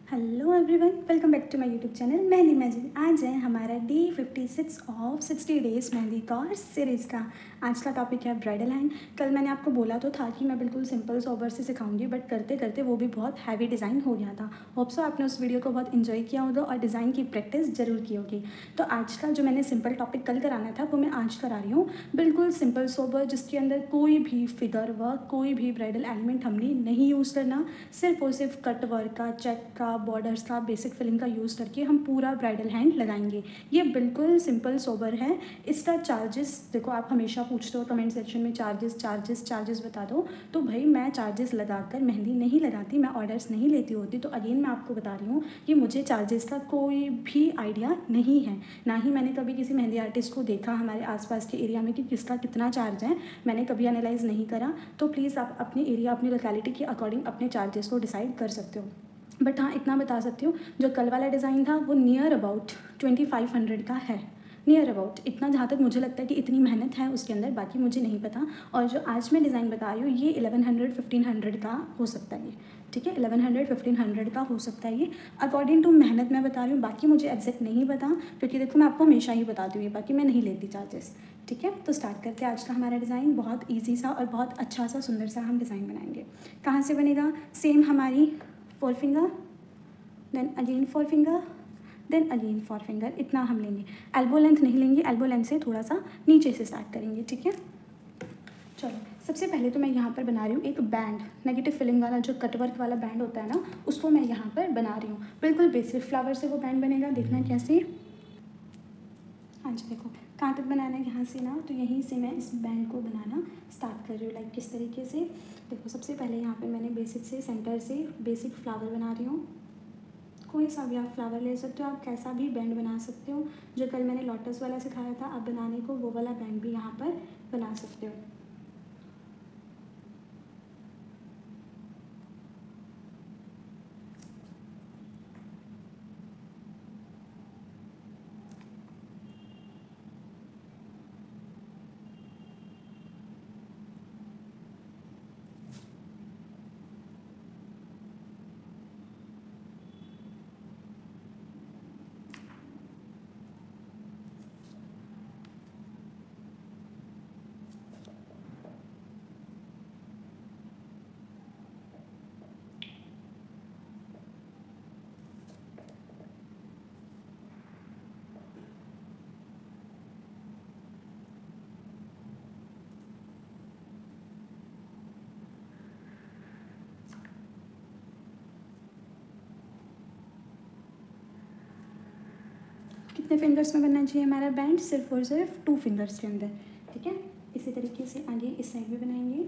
Hello everyone, welcome back to my YouTube channel Mehndi magic. आज है हमारा day 56 of 60 days mehndi course series का। आज का टॉपिक है ब्राइडल हैंड। कल मैंने आपको बोला तो था कि मैं बिल्कुल सिंपल सोबर से सिखाऊंगी, बट करते करते वो भी बहुत हैवी डिज़ाइन हो गया था। होप सो आपने उस वीडियो को बहुत इन्जॉय किया होगा और डिज़ाइन की प्रैक्टिस ज़रूर की होगी। तो आज का जो मैंने सिंपल टॉपिक कल कराना था वो मैं आज करा रही हूँ। बिल्कुल सिंपल सोबर, जिसके अंदर कोई भी फिगर वर्क, कोई भी ब्राइडल एलिमेंट हमने नहीं यूज़ करना। सिर्फ और सिर्फ कट वर्क का, चेक का, बॉर्डर्स का, बेसिक फिलिंग का यूज़ करके हम पूरा ब्राइडल हैंड लगाएंगे। ये बिल्कुल सिंपल सोबर है। इसका चार्जेस देखो, आप हमेशा पूछते हो कमेंट सेक्शन में चार्जेस बता दो। तो भाई मैं चार्जेस लगाकर मेहंदी नहीं लगाती, मैं ऑर्डर्स नहीं लेती होती। तो अगेन मैं आपको बता रही हूँ कि मुझे चार्जेस का कोई भी आइडिया नहीं है। ना ही मैंने कभी किसी मेहंदी आर्टिस्ट को देखा हमारे आसपास के एरिया में कि किसका कितना चार्ज है, मैंने कभी एनालाइज नहीं करा। तो प्लीज़ आप अपने एरिया, अपनी लोकेलिटी के अकॉर्डिंग अपने चार्जेस को डिसाइड कर सकते हो। बट हाँ, इतना बता सकती हूँ, जो कल वाला डिज़ाइन था वो नियर अबाउट 2500 का है। नियर अबाउट इतना, जहाँ तक मुझे लगता है कि इतनी मेहनत है उसके अंदर, बाकी मुझे नहीं पता। और जो आज मैं डिज़ाइन बता रही हूँ ये 1100-1500 का हो सकता है। ये ठीक है, 1100-1500 का हो सकता है ये, अकॉर्डिंग टू मेहनत मैं बता रही हूँ। बाकी मुझे एग्जैक्ट नहीं पता, क्योंकि देखो मैं आपको हमेशा ही बताती हूँ ये, बाकी मैं नहीं लेती चार्जेस। ठीक है, तो स्टार्ट करते हैं आज का हमारा डिज़ाइन। बहुत ईजी सा और बहुत अच्छा सा सुंदर सा हम डिज़ाइन बनाएंगे। कहाँ से बनेगा? सेम हमारी 4 finger, then again 4 finger, then again 4 finger, इतना हम लेंगे। एल्बो लेंथ नहीं लेंगे, एल्बो लेंथ से थोड़ा सा नीचे से स्टार्ट करेंगे। ठीक है, चलो सबसे पहले तो मैं यहाँ पर बना रही हूँ एक बैंड। नेगेटिव फिलिंग वाला जो कटवर्क वाला बैंड होता है ना, उसको मैं यहाँ पर बना रही हूँ। बिल्कुल बेसिक फ्लावर से वो बैंड बनेगा, देखना कैसे। हाँ जी, देखो कहाँ तक बनाना है यहाँ से ना, तो यहीं से मैं इस बैंड को बनाना स्टार्ट कर रही हूँ। लाइक किस तरीके से, देखो सबसे पहले यहाँ पे मैंने बेसिक से, सेंटर से बेसिक फ्लावर बना रही हूँ। कोई सा भी आप फ्लावर ले सकते हो, आप कैसा भी बैंड बना सकते हो। जो कल मैंने लोटस वाला सिखाया था आप बनाने को, वो वाला बैंड भी यहाँ पर बना सकते हो। कितने फिंगर्स में बनना चाहिए हमारा बैंड? सिर्फ और सिर्फ 2 फिंगर्स के अंदर। ठीक है, इसी तरीके से आगे इस साइड भी बनाएंगे।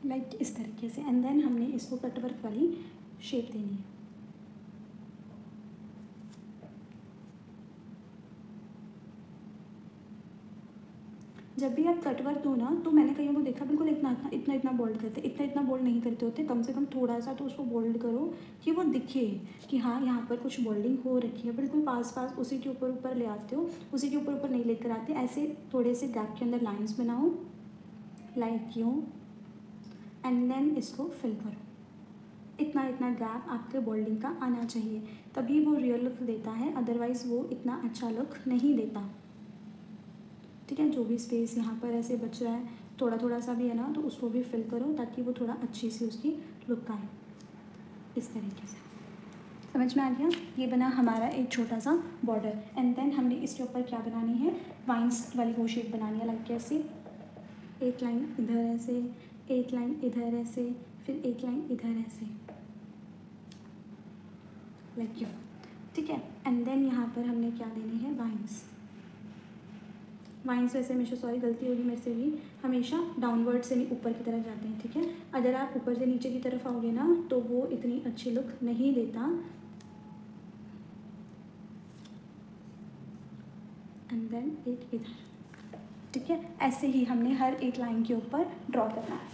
लाइक इस तरीके से, एंड देन हमने इसको कटवर्क वाली शेप देनी है। जब भी आप कटवर्क दो ना, तो मैंने कहीं को देखा बिल्कुल इतना बोल्ड करते, इतना बोल्ड नहीं करते होते। कम से कम थोड़ा सा तो उसको बोल्ड करो कि वो दिखे कि हाँ यहाँ पर कुछ बोल्डिंग हो रखी है। बिल्कुल पास पास उसी के ऊपर ले आते हो, उसी के ऊपर नहीं लेकर आते। ऐसे थोड़े से गैप के अंदर लाइन्स बनाओ, लाइक यूँ, एंड देन इसको फिल करो। इतना गैप आपके बोल्डिंग का आना चाहिए, तभी वो रियल लुक देता है, अदरवाइज़ वो इतना अच्छा लुक नहीं देता। ठीक है, जो भी स्पेस यहाँ पर ऐसे बच रहा है, थोड़ा थोड़ा सा भी है ना, तो उसको भी फिल करो ताकि वो थोड़ा अच्छी सी उसकी लुक आए। इस तरीके से समझ में आ गया? ये बना हमारा एक छोटा सा बॉर्डर, एंड देन हमने इसके ऊपर क्या बनानी है, वाइन्स वाली वो शेप बनानी है। लाइक कैसे, एक लाइन इधर ऐसे, एक लाइन इधर ऐसे, फिर एक लाइन इधर ऐसे, लाइक यू। ठीक है। एंड देन यहाँ पर हमने क्या देने हैं, वाइन्स। वाइन्स वैसे हमेशा, सॉरी गलती होगी मेरे से भी, हमेशा डाउनवर्ड से ऊपर की तरफ जाते हैं, ठीक है। अगर आप ऊपर से नीचे की तरफ आओगे ना तो वो इतनी अच्छी लुक नहीं देता। एंड देन एक इधर, ठीक है। ऐसे ही हमने हर एक लाइन के ऊपर ड्रॉ करना है,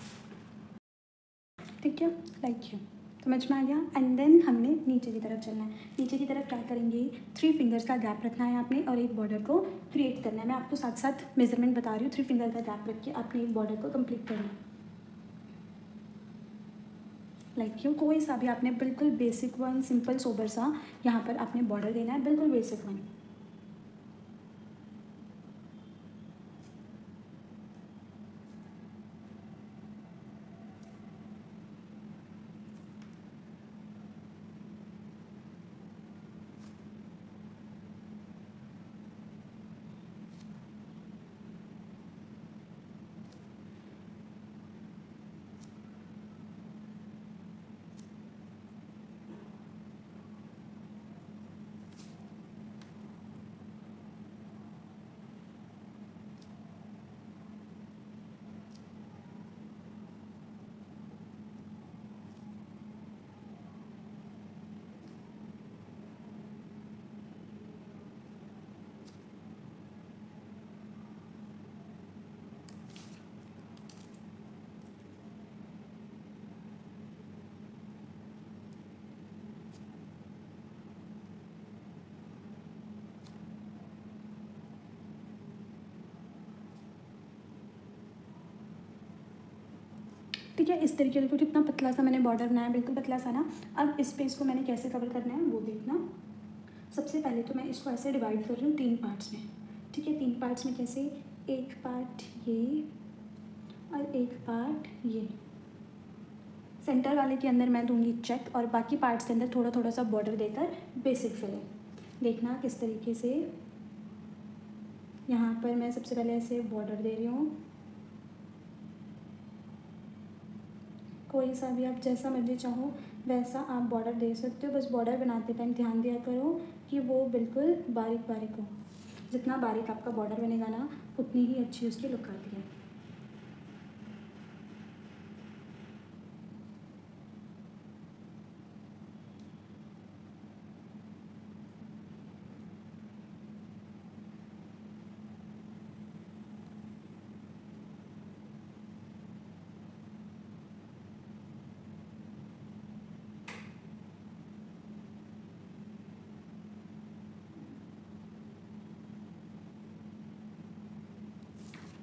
ठीक है, लाइक यू। समझ में आ गया। एंड देन हमने नीचे की तरफ चलना है। नीचे की तरफ क्या करेंगे, 3 फिंगर्स का गैप रखना है आपने और एक बॉर्डर को क्रिएट करना है। मैं आपको साथ साथ मेजरमेंट बता रही हूँ। 3 फिंगर का गैप रख के आपने एक बॉर्डर को कंप्लीट करना है, लाइक यू। कोई सा भी आपने बिल्कुल बेसिक वन, सिंपल सोबर सा यहाँ पर आपने बॉर्डर देना है, बिल्कुल बेसिक वन। ठीक है, इस तरीके से कितना पतला सा मैंने बॉर्डर बनाया, बिल्कुल पतला सा ना। अब इस पेज को मैंने कैसे कवर करना है वो देखना। सबसे पहले तो मैं इसको ऐसे डिवाइड कर रही हूँ 3 पार्ट्स में, ठीक है। 3 पार्ट्स में कैसे, एक पार्ट ये और एक पार्ट ये। सेंटर वाले के अंदर मैं दूंगी चेक और बाकी पार्ट्स के अंदर थोड़ा थोड़ा सा बॉर्डर देकर बेसिक फिलिंग। देखना किस तरीके से, यहाँ पर मैं सबसे पहले ऐसे बॉर्डर दे रही हूँ। कोई सा भी आप जैसा मर्जी चाहो वैसा आप बॉर्डर दे सकते हो। बस बॉर्डर बनाते टाइम ध्यान दिया करो कि वो बिल्कुल बारीक बारीक हो। जितना बारीक आपका बॉर्डर बनेगा ना उतनी ही अच्छी उसकी लुक आती है।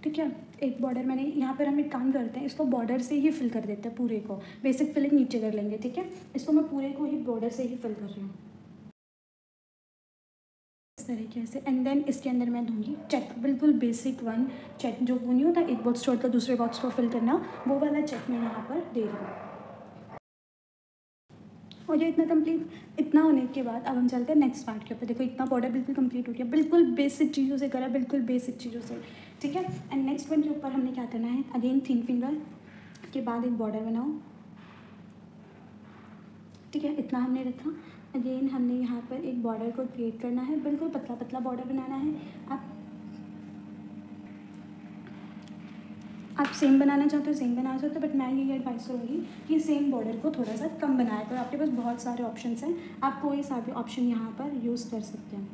ठीक है, एक बॉर्डर मैंने यहाँ पर, हम एक काम करते हैं इसको बॉर्डर से ही फिल कर देते हैं पूरे को। बेसिक फिलिंग नीचे कर लेंगे, ठीक है। इसको मैं पूरे को ही बॉर्डर से ही फिल कर रही हूँ इस तरीके से। एंड देन इसके अंदर मैं दूंगी चेक, बिल्कुल बेसिक वन चेक, जो वो नहीं होता एक बॉक्स छोड़कर दूसरे बॉक्स को फिल करना, वो वाला चेक मैं यहाँ पर दे रही हूँ। और ये इतना कंप्लीट, इतना होने के बाद अब हम चलते हैं नेक्स्ट पार्ट के ऊपर। देखो इतना बॉर्डर बिल्कुल कंप्लीट हो गया, बिल्कुल बेसिक चीज़ों से करा, बिल्कुल बेसिक चीज़ों से, ठीक है। एंड नेक्स्ट वन के ऊपर हमने क्या करना है, अगेन 3 फिंगर के बाद एक बॉर्डर बनाओ, ठीक है। इतना हमने रखा। अगेन हमने यहाँ पर एक बॉर्डर को क्रिएट करना है, बिल्कुल पतला पतला बॉर्डर बनाना है। आप सेम बनाना चाहते हो सेम बना सकते हो, बट मैं ये एडवाइस करूँगी कि सेम बॉर्डर को थोड़ा सा कम बनाया करो। आपके पास बहुत सारे ऑप्शंस हैं, आप कोई सा भी ऑप्शन यहाँ पर यूज़ कर सकते हैं,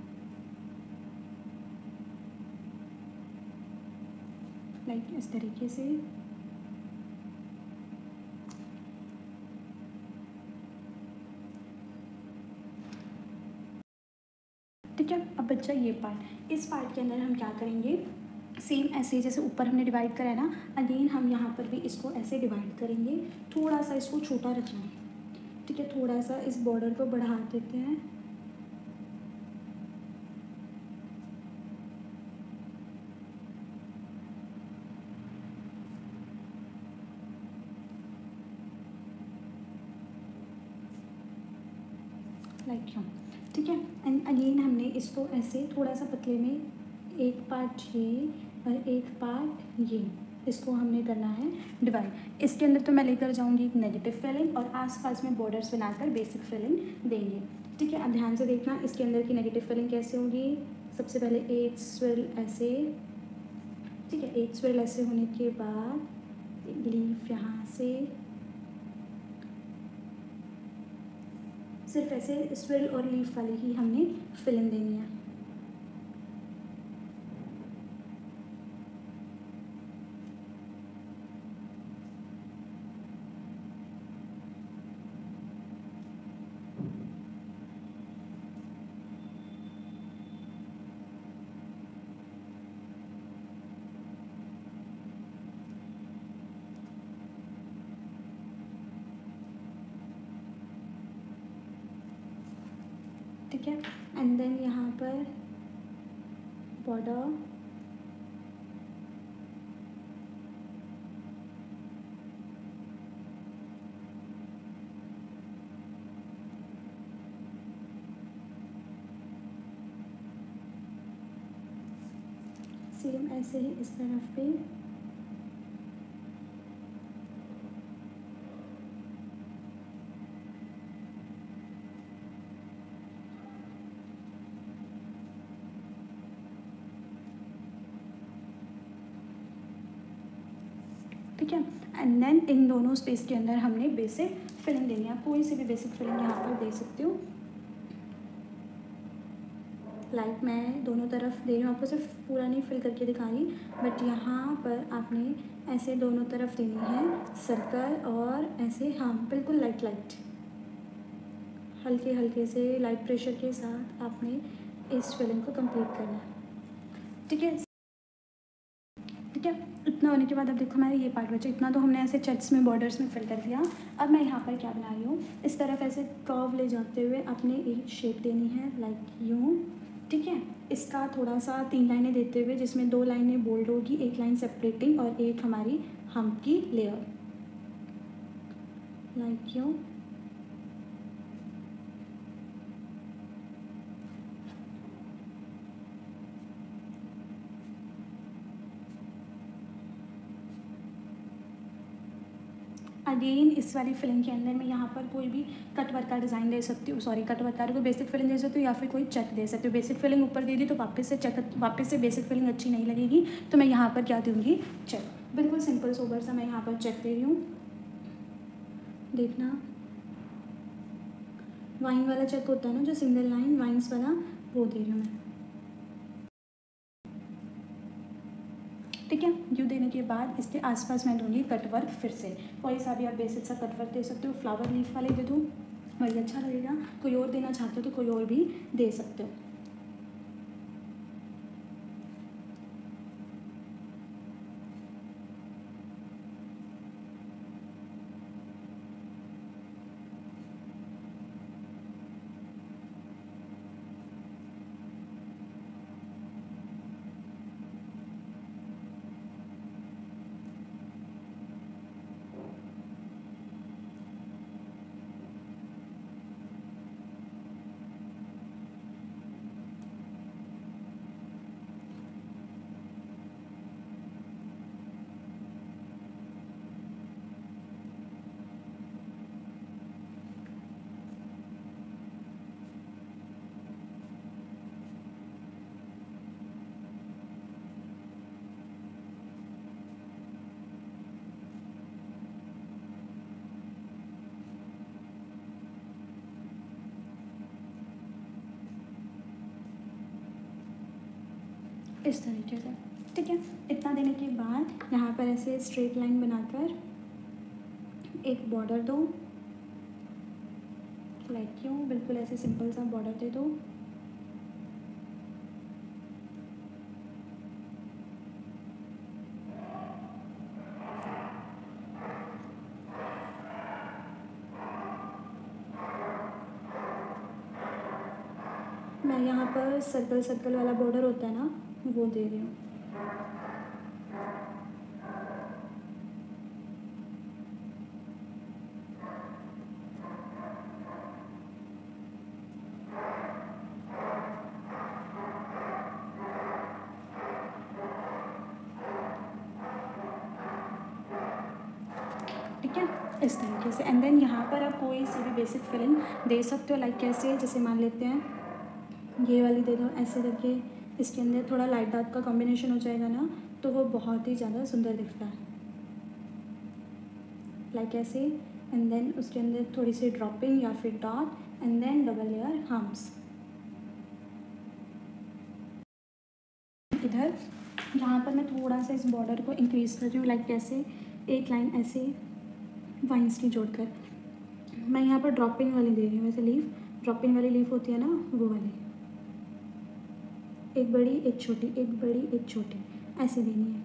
लाइक इस तरीके से। ठीक है, अब बच्चा ये पार्ट, इस पार्ट के अंदर हम क्या करेंगे, सेम ऐसे जैसे ऊपर हमने डिवाइड करा है ना, अगेन हम यहाँ पर भी इसको ऐसे डिवाइड करेंगे। थोड़ा सा इसको छोटा रखना है, ठीक है। थोड़ा सा इस बॉर्डर को बढ़ा देते हैं, लाइक क्यों, ठीक है। एंड अगेन हमने इसको ऐसे थोड़ा सा पतले में, एक पार्ट ये और एक पार्ट ये, इसको हमने करना है डिवाइड। इसके अंदर तो मैं लेकर जाऊंगी एक नेगेटिव फिलिंग और आसपास में बॉर्डर्स बनाकर बेसिक फिलिंग देंगे, ठीक है, अब ध्यान से देखना इसके अंदर की नेगेटिव फिलिंग कैसे होगी। सबसे पहले एक स्विर्ल ऐसे, ठीक है, एक स्विर्ल ऐसे होने के बाद लीफ यहाँ से सिर्फ ऐसे स्विर्ल और लीफ वाली ही हमने फिलिंग देनी है। ठीक है, एंड देन यहाँ पर बॉर्डर, सेम ऐसे ही इस तरफ पे। ठीक है, एंड देन इन दोनों स्पेस के अंदर हमने बेसिक फिलिंग देनी है। कोई सी भी बेसिक फिलिंग यहाँ पर दे सकती हूँ। लाइक मैं दोनों तरफ दे रही हूँ, आपको सिर्फ पूरा नहीं फिल करके दिखा रही, बट यहाँ पर आपने ऐसे दोनों तरफ देनी है सर्कल, और ऐसे हाँ बिल्कुल लाइट लाइट, हल्के हल्के से लाइट प्रेशर के साथ आपने इस फिलिंग को कंप्लीट करना है। ठीक है, ठीक है, इतना होने के बाद अब देखो हमारा ये पार्ट बचा। इतना तो हमने ऐसे चेक्स में बॉर्डर्स में फिल कर दिया। अब मैं यहाँ पर क्या बना रही हूँ, इस तरफ ऐसे कर्व ले जाते हुए अपने एक शेप देनी है लाइक यूँ। ठीक है, इसका थोड़ा सा 3 लाइनें देते हुए, जिसमें 2 लाइनें बोल्ड होगी, एक लाइन सेपरेटिंग और एक हमारी हम्प की लेयर लाइक यूँ। अगेन इस वाली फिलिंग के अंदर मैं यहाँ पर कोई भी कट वर्क का डिज़ाइन दे सकती हूँ, सॉरी कट वर्क का कोई बेसिक फिलिंग दे सकती हूँ, या फिर कोई चेक दे सकती हूँ। बेसिक फिलिंग ऊपर दे दी तो वापस से चेक, वापस से बेसिक फिलिंग अच्छी नहीं लगेगी, तो मैं यहाँ पर क्या दूँगी, चेक। बिल्कुल सिंपल सोबर सा मैं यहाँ पर चेक दे रही हूँ। देखना वाइन वाला चेक होता है ना, जो सिंगल लाइन वाइन्स वाला, वो दे रही हूँ मैं। ठीक है, यू देने के बाद इसके आसपास मैं दूंगी कट वर्क। फिर से कोई सा भी आप बेसिक सा कट वर्क दे सकते हो, फ्लावर लीफ वाले दे दो, वही अच्छा लगेगा। कोई और देना चाहते हो तो कोई और भी दे सकते हो। इस तरीके से। ठीक है, इतना देने के बाद यहाँ पर ऐसे स्ट्रेट लाइन बनाकर एक बॉर्डर दो लाइक क्यों, बिल्कुल ऐसे सिंपल सा बॉर्डर दे दो। मैं यहाँ पर सर्कल सर्कल वाला बॉर्डर होता है ना, वो दे रही हूँ। ठीक है, इस तरीके से। एंड देन यहाँ पर आप कोई सी भी बेसिक फिलिंग दे सकते हो, लाइक कैसे, जैसे मान लेते हैं ये वाली दे दो ऐसे करके, इसके अंदर थोड़ा लाइट डार्क का कॉम्बिनेशन हो जाएगा ना, तो वो बहुत ही ज़्यादा सुंदर दिखता है, लाइक ऐसे। एंड देन उसके अंदर थोड़ी सी ड्रॉपिंग या फिर dot, and then double layer हम्स। इधर यहाँ पर मैं थोड़ा सा इस बॉर्डर को इंक्रीज़ कर रही हूँ, लाइक कैसे, एक लाइन ऐसे वाइन्स की जोड़कर मैं यहाँ पर ड्रॉपिंग वाली दे रही हूँ, वैसे लीफ, ड्रॉपिंग वाली लीफ होती है ना, वो वाली, एक बड़ी एक छोटी, एक बड़ी एक छोटी, ऐसे देनी है।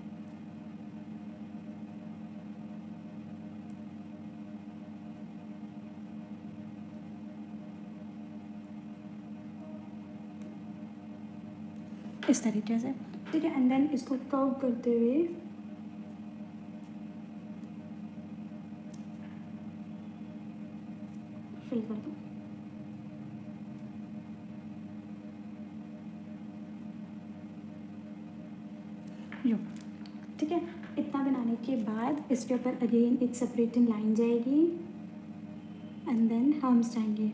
इस तरीके से, ठीक है। एंड देन इसको कर्व करते हुए फिल कर दो। यूँ, ठीक है। इतना बनाने के बाद इसके ऊपर अगेन एक सेपरेटिंग लाइन जाएगी, एंड देन हम्स जाएंगे।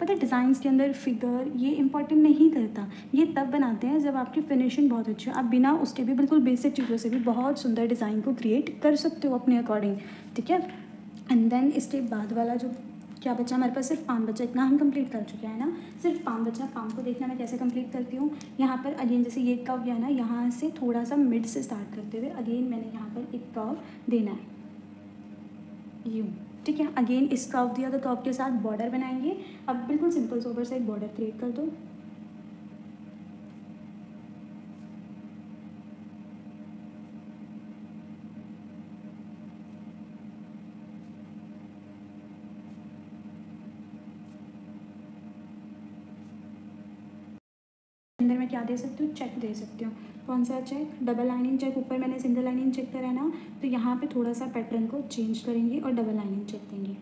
पता है डिज़ाइंस के अंदर फिगर ये इंपॉर्टेंट नहीं करता, ये तब बनाते हैं जब आपकी फिनिशिंग बहुत अच्छी हो। आप बिना उसके भी बिल्कुल बेसिक चीज़ों से भी बहुत सुंदर डिज़ाइन को क्रिएट कर सकते हो अपने अकॉर्डिंग, ठीक है। एंड देन इसके बाद वाला जो क्या बचा हमारे पास, सिर्फ पाम बचा, इतना हम कंप्लीट कर चुके हैं ना, सिर्फ पाम बचा। पाम को देखना मैं कैसे कंप्लीट करती हूँ, यहाँ पर अगेन जैसे ये कर्व गया ना, यहाँ से थोड़ा सा मिड से स्टार्ट करते हुए अगेन मैंने यहाँ पर एक कर्व देना है, यूँ, ठीक है। अगेन इस कर्व दिया तो कर्व के साथ बॉर्डर बनाएंगे। अब बिल्कुल सिंपल सोबर से एक बॉर्डर क्रिएट कर दो, अंदर में क्या दे सकती हूँ, चेक दे सकती हूँ। कौन सा चेक, डबल लाइनिंग चेक। ऊपर मैंने सिंगल लाइनिंग चेक करा है ना, तो यहाँ पे थोड़ा सा पैटर्न को चेंज करेंगे और डबल लाइनिंग चेक देंगे,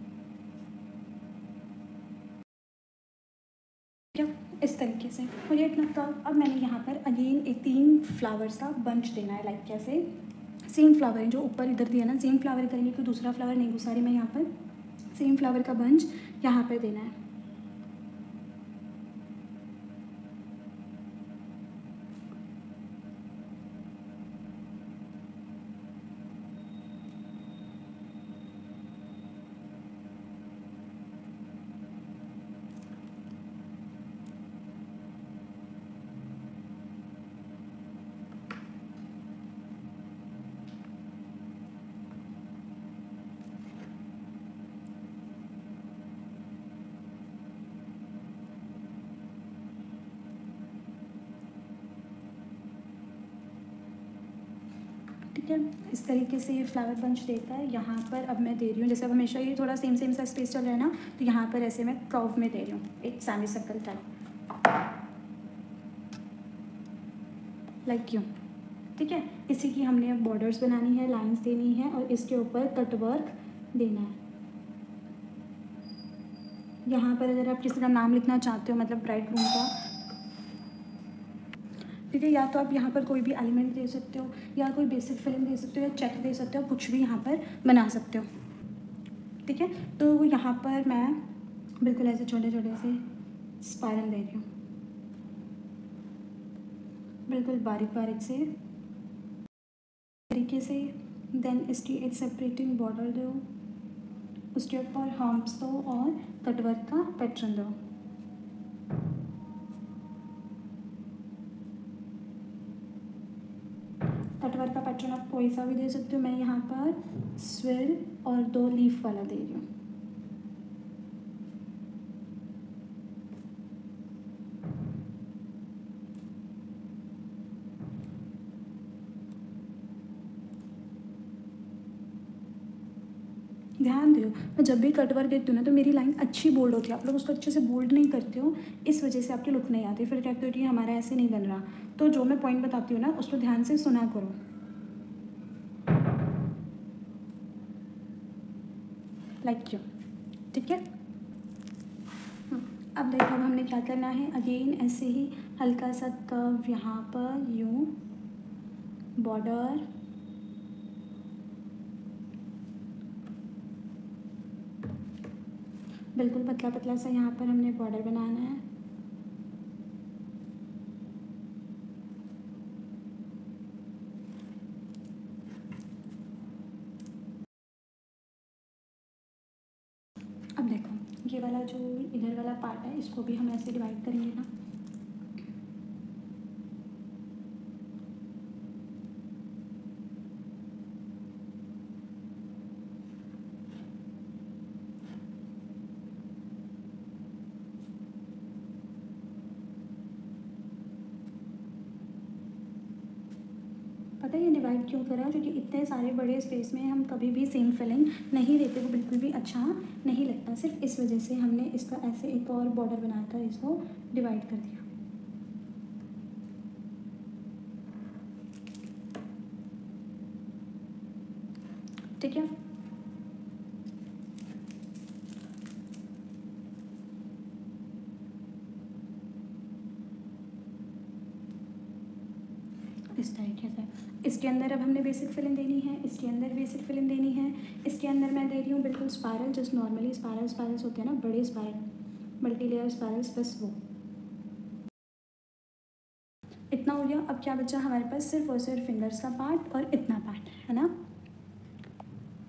क्या, इस तरीके से। और ये इतना कर्व, अब मैंने यहाँ पर अगेन एक 3 फ्लावर्स का बंच देना है, लाइक कैसे, सेम फ्लावर है जो ऊपर इधर दिया ना, सेम फ्लावर करेंगे, कोई दूसरा फ्लावर नहीं घुसा रही मैं यहाँ पर, सेम फ्लावर का बंच यहाँ पर देना है। ठीक है, इस तरीके से ये फ्लावर बंच देता है। यहाँ पर अब मैं दे रही हूँ, जैसे अब हमेशा ये थोड़ा सेम सेम सा स्पेस चल रहा है ना, तो यहाँ पर ऐसे मैं कर्व में दे रही हूँ, एक सेमी सर्कल टाइप, लाइक क्यों, ठीक है। इसी की हमने अब बॉर्डर्स बनानी है, लाइंस देनी है, और इसके ऊपर कट वर्क देना है। यहाँ पर अगर आप किसी का नाम लिखना चाहते हो, मतलब ब्राइड ग्रूम का, ठीक है, या तो आप यहाँ पर कोई भी एलिमेंट दे सकते हो, या कोई बेसिक फिल्म दे सकते हो, या चेक दे सकते हो, कुछ भी यहाँ पर बना सकते हो, ठीक है। तो यहाँ पर मैं बिल्कुल ऐसे छोटे छोटे से स्पाइरल दे रही हूँ, बिल्कुल बारीक बारीक से तरीके से। देन इसकी एक सेपरेटिंग बॉर्डर दो, उसके ऊपर हम्प्स दो और कटवर्क का पैटर्न दो। कटवर्क का पैटर्न आप कोई सा भी दे सकते हो, मैं यहाँ पर स्विल और 2 लीफ वाला दे रही हूँ। ध्यान दो, मैं जब भी कट वर्क देती हूँ ना, तो मेरी लाइन अच्छी बोल्ड होती है, आप लोग उसको अच्छे से बोल्ड नहीं करते हो, इस वजह से आपकी लुक नहीं आती, फिर कहते हो कि हमारा ऐसे नहीं बन रहा। तो जो मैं पॉइंट बताती हूँ ना, उसको ध्यान से सुना करो, लाइक क्यों, ठीक है। अब देखो, अब हमने क्या करना है, अगेन ऐसे ही हल्का सा कर्व यहाँ पर, यूँ, बॉर्डर, बिल्कुल पतला पतला सा यहाँ पर हमने बॉर्डर बनाना है। अब देखो ये वाला जो इधर वाला पार्ट है इसको भी हम ऐसे डिवाइड करेंगे ना। पता है ये डिवाइड क्यों करा, क्योंकि इतने सारे बड़े स्पेस में हम कभी भी सेम फिलिंग नहीं देते, वो बिल्कुल भी अच्छा नहीं लगता। सिर्फ इस वजह से हमने इसका ऐसे एक और बॉर्डर बनाकर इसको डिवाइड कर दिया। ठीक है, इस तरीके से इसके अंदर अब हमने बेसिक फिलिंग देनी है, इसके अंदर बेसिक फिलिंग देनी है, इसके अंदर मैं दे रही हूँ बिल्कुल स्पायरल, जस्ट नॉर्मली स्पायरल्स होते हैं ना, बड़े स्पायरल, मल्टी लेयर स्पायरल्स, बस वो इतना हो गया। अब क्या बचा हमारे पास, सिर्फ और सिर्फ फिंगर्स का पार्ट और इतना पार्ट है ना।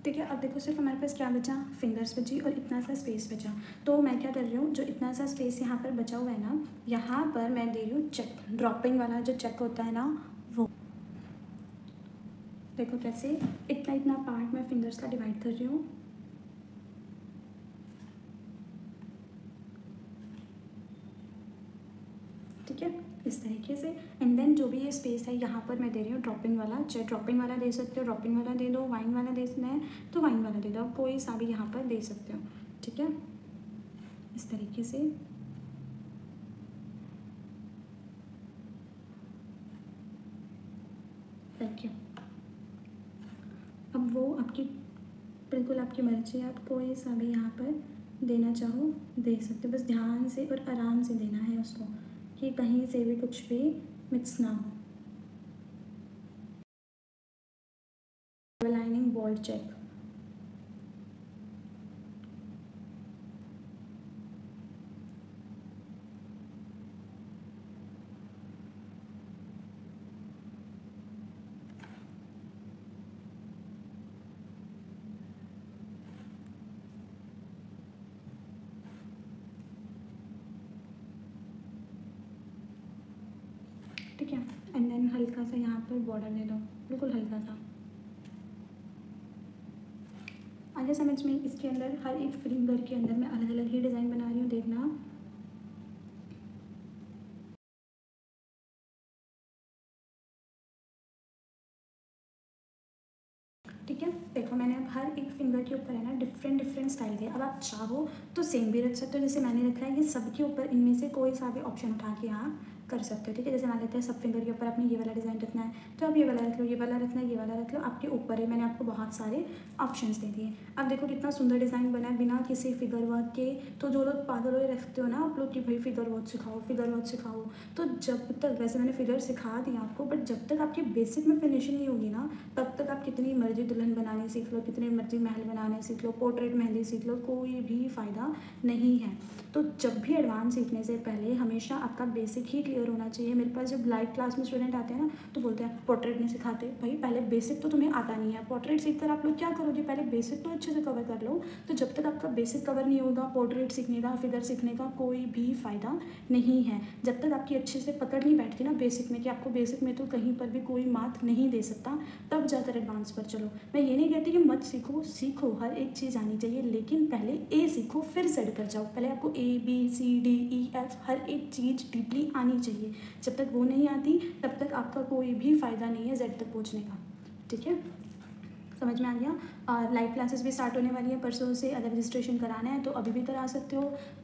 ठीक है, अब देखो सिर्फ हमारे पास क्या बचा, फिंगर्स बची और इतना सा स्पेस बचा। तो मैं क्या कर रही हूँ, जो इतना सा स्पेस यहाँ पर बचा हुआ है ना, यहाँ पर मैं दे रही हूँ चेक, ड्रॉपिंग वाला जो चेक होता है ना वो। देखो कैसे इतना इतना पार्ट मैं फिंगर्स का डिवाइड कर रही हूँ। ठीक है, इस तरीके से। एंड देन जो भी ये स्पेस है यहाँ पर मैं दे रही हूँ ड्रॉपिंग वाला, चाहे ड्रॉपिंग वाला दे सकते हो, ड्रॉपिंग वाला दे दो, वाइन वाला देना है तो वाइन वाला दे दो, कोई सा भी यहाँ पर दे सकते हो। ठीक है, इस तरीके से। Thank you. अब वो आपकी बिल्कुल आपकी मर्जी है, आप कोई सा भी यहाँ पर देना चाहो दे सकते हो, बस ध्यान से और आराम से देना है उसको, कि कहीं से भी कुछ भी मिक्स ना हो। लाइनिंग बोल्ड चेक, ठीक है। एंड देन हल्का सा यहाँ पर बॉर्डर दे दो, बिल्कुल हल्का सा। आगे समझ में, इसके अंदर हर एक फिंगर के अंदर मैं अलग अलग ही डिज़ाइन बना रही हूँ, देखना। ठीक है, देखो मैंने अब हर एक फिंगर के ऊपर है ना डिफरेंट डिफरेंट स्टाइल दिया। अब आप चाहो तो सेम भी रख सकते हो, जैसे मैंने रखा है, ये सब के ऊपर इनमें से कोई सा भी ऑप्शन उठा के यहाँ कर सकते हो। ठीक है, जैसे मान लेते हैं सब फिंगर के ऊपर आपने ये वाला डिज़ाइन रखना है तो आप ये वाला रख लो, ये वाला रखना है, ये वाला रख लो, आपके ऊपर ही मैंने आपको बहुत सारे ऑप्शंस दे दिए। अब देखो कितना सुंदर डिज़ाइन बना है बिना किसी फिगर वर्क के। तो जो लोग पागल हुए रखते हो ना आप लोग कि भाई फिगर वर्क सिखाओ, फिगर वर्क सिखाओ, तो जब तक, वैसे मैंने फिगर सिखा दिया आपको, बट जब तक आपकी बेसिक में फिनिशिंग नहीं होगी ना, तब तक आप कितनी मर्जी दुल्हन बनाने सीख लो, कितनी मर्जी महल बनाने सीख लो, पोर्ट्रेट मेहंदी सीख लो, कोई भी फ़ायदा नहीं है। तो जब भी एडवांस सीखने से पहले हमेशा आपका बेसिक ही क्लियर होना चाहिए। मेरे पास जब लाइव क्लास में स्टूडेंट आते हैं ना तो बोलते हैं पोर्ट्रेट नहीं सिखाते। भाई पहले बेसिक तो तुम्हें आता नहीं है, पोर्ट्रेट सीखकर आप लोग क्या करोगे, पहले बेसिक तो अच्छे से कवर कर लो। तो जब तक आपका बेसिक कवर नहीं होगा, पोर्ट्रेट सीखने का, फिगर सीखने का कोई भी फ़ायदा नहीं है। जब तक आपकी अच्छे से पकड़ नहीं बैठती ना बेसिक में, कि आपको बेसिक में तो कहीं पर भी कोई मार्क नहीं दे सकता, तब जाकर एडवांस पर चलो। मैं ये नहीं कहती कि मत सीखो, सीखो, हर एक चीज़ आनी चाहिए, लेकिन पहले ए सीखो फिर जेड पर जाओ। पहले आपको ABCDEF हर एक चीज़ डीपली आनी चाहिए। जब तक वो नहीं आती तब तक आपका कोई भी फ़ायदा नहीं है जेड तक पहुंचने का। ठीक है, समझ में आ गया। और लाइव क्लासेस भी स्टार्ट होने वाली है परसों से। अगर रजिस्ट्रेशन कराना है तो अभी भी करा सकते हो।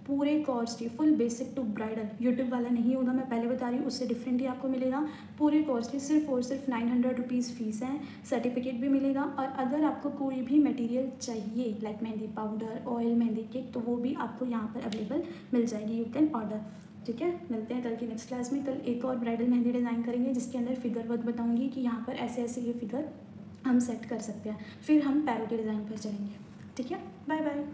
पूरे कोर्स की full basic to bridal, YouTube वाला नहीं होगा, मैं पहले बता रही हूँ, उससे डिफरेंट ही आपको मिलेगा। पूरे कोर्स की सिर्फ और सिर्फ 900 रुपीज़ फ़ीस है, सर्टिफिकेट भी मिलेगा। और अगर आपको कोई भी मटेरियल चाहिए like mehndi powder, oil, mehndi cake, तो वो भी आपको यहाँ पर अवेलेबल मिल जाएगी, यू कैन ऑर्डर। ठीक है, मिलते हैं कल की नेक्स्ट क्लास में। कल एक और ब्राइडल मेहंदी डिज़ाइन करेंगे जिसके अंदर फिगर वर्क बताऊँगी कि यहाँ पर ऐसे ऐसे ये फिगर हम सेट कर सकते हैं। फिर हम पैरों के डिज़ाइन पर चलेंगे। ठीक है, बाय बाय।